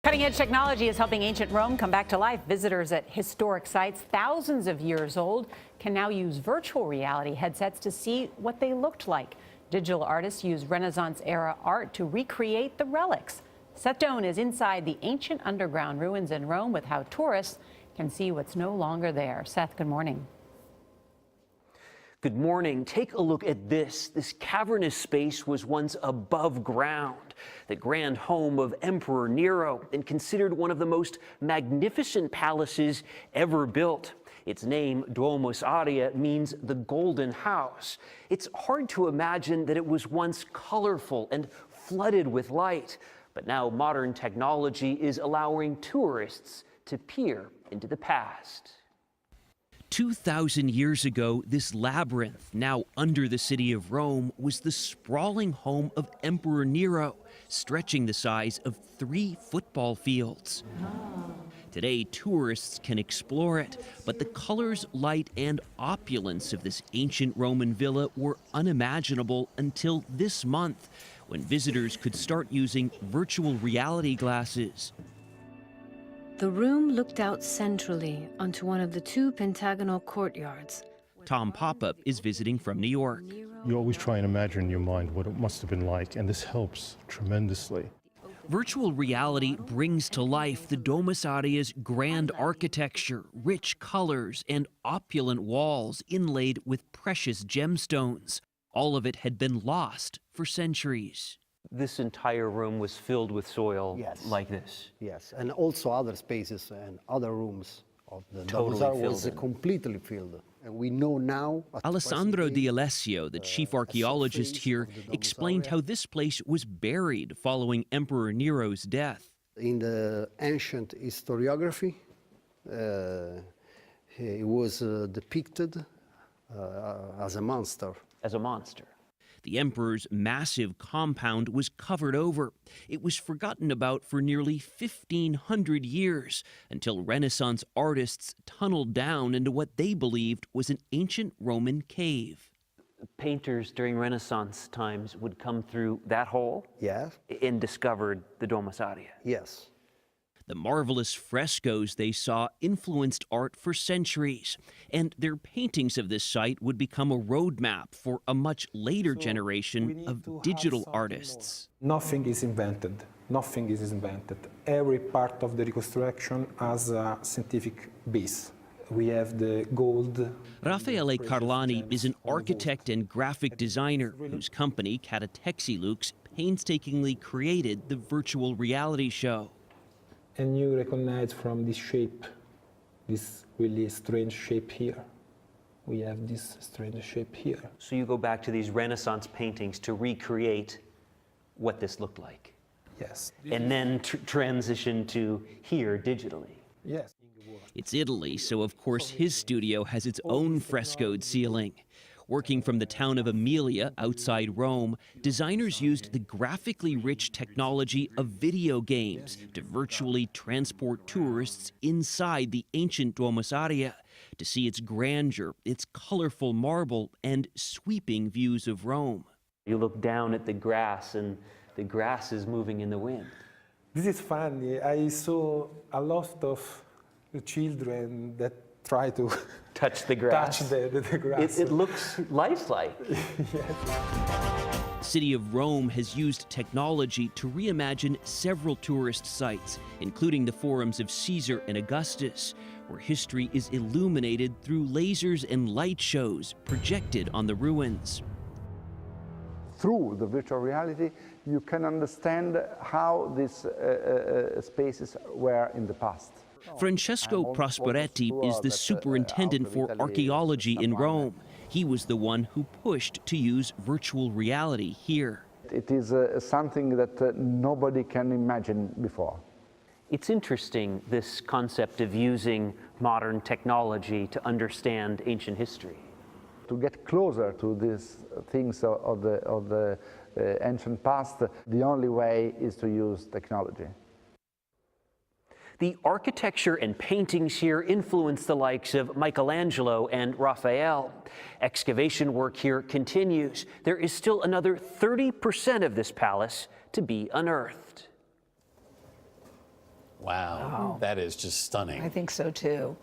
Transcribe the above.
Cutting-edge technology is helping ancient Rome come back to life. Visitors at historic sites thousands of years old can now use virtual reality headsets to see what they looked like. Digital artists use Renaissance-era art to recreate the relics. Seth Doan is inside the ancient underground ruins in Rome with how tourists can see what's no longer there. Seth, good morning. Good morning. Take a look at this. This cavernous space was once above ground, the grand home of Emperor Nero, and considered one of the most magnificent palaces ever built. Its name, Domus Aurea, means the golden house. It's hard to imagine that it was once colorful and flooded with light, but now modern technology is allowing tourists to peer into the past. 2,000 years ago, this labyrinth, now under the city of Rome, was the sprawling home of Emperor Nero, stretching the size of 3 football fields. Today, tourists can explore it, but the colors, light, and opulence of this ancient Roman villa were unimaginable until this month, when visitors could start using virtual reality glasses. The room looked out centrally onto one of the 2 pentagonal courtyards. Tom Popup is visiting from New York. You always try and imagine in your mind what it must have been like, and this helps tremendously. Virtual reality brings to life the Domus Aurea's grand architecture, rich colors, and opulent walls inlaid with precious gemstones. All of it had been lost for centuries. This entire room was filled with soil. Yes. Like this. Yes, and also other spaces and other rooms of the Totally Domus Aurea filled was in. completely filled. And we know now. Alessandro Di Alessio, the chief archaeologist here, explained how this place was buried following Emperor Nero's death. In the ancient historiography, he was depicted as a monster. As a monster. The emperor's massive compound was covered over. It was forgotten about for nearly 1,500 years until Renaissance artists tunneled down into what they believed was an ancient Roman cave. Painters during Renaissance times would come through that hole. Yes. And discovered the Domus Aurea. Yes. The marvelous frescoes they saw influenced art for centuries, and their paintings of this site would become a roadmap for a much later generation of digital artists. Nothing is invented. Nothing is invented. Every part of the reconstruction has a scientific base. We have the gold. Raffaele Carlani is an architect and graphic designer whose company, Catatexilux, painstakingly created the virtual reality show. And you recognize from this shape, this really strange shape here. We have this strange shape here. So you go back to these Renaissance paintings to recreate what this looked like. Yes. And then transition to here digitally. Yes. It's Italy, so of course his studio has its own frescoed ceiling. Working from the town of Emilia outside Rome, designers used the graphically rich technology of video games to virtually transport tourists inside the ancient Domus Aurea to see its grandeur, its colorful marble, and sweeping views of Rome. You look down at the grass, and the grass is moving in the wind. This is funny. I saw a lot of children that try to touch the grass. Touch the grass. It looks lifelike. Yes. City of Rome has used technology to reimagine several tourist sites, including the forums of Caesar and Augustus, where history is illuminated through lasers and light shows projected on the ruins. Through the virtual reality, you can understand how these spaces were in the past. Francesco Prosperetti is the superintendent for archaeology in Rome. He was the one who pushed to use virtual reality here. It is something that nobody can imagine before. It's interesting, this concept of using modern technology to understand ancient history. To get closer to these things of the ancient past, the only way is to use technology. The architecture and paintings here influenced the likes of Michelangelo and Raphael. Excavation work here continues. There is still another 30% of this palace to be unearthed. Wow, that is just stunning. I think so too.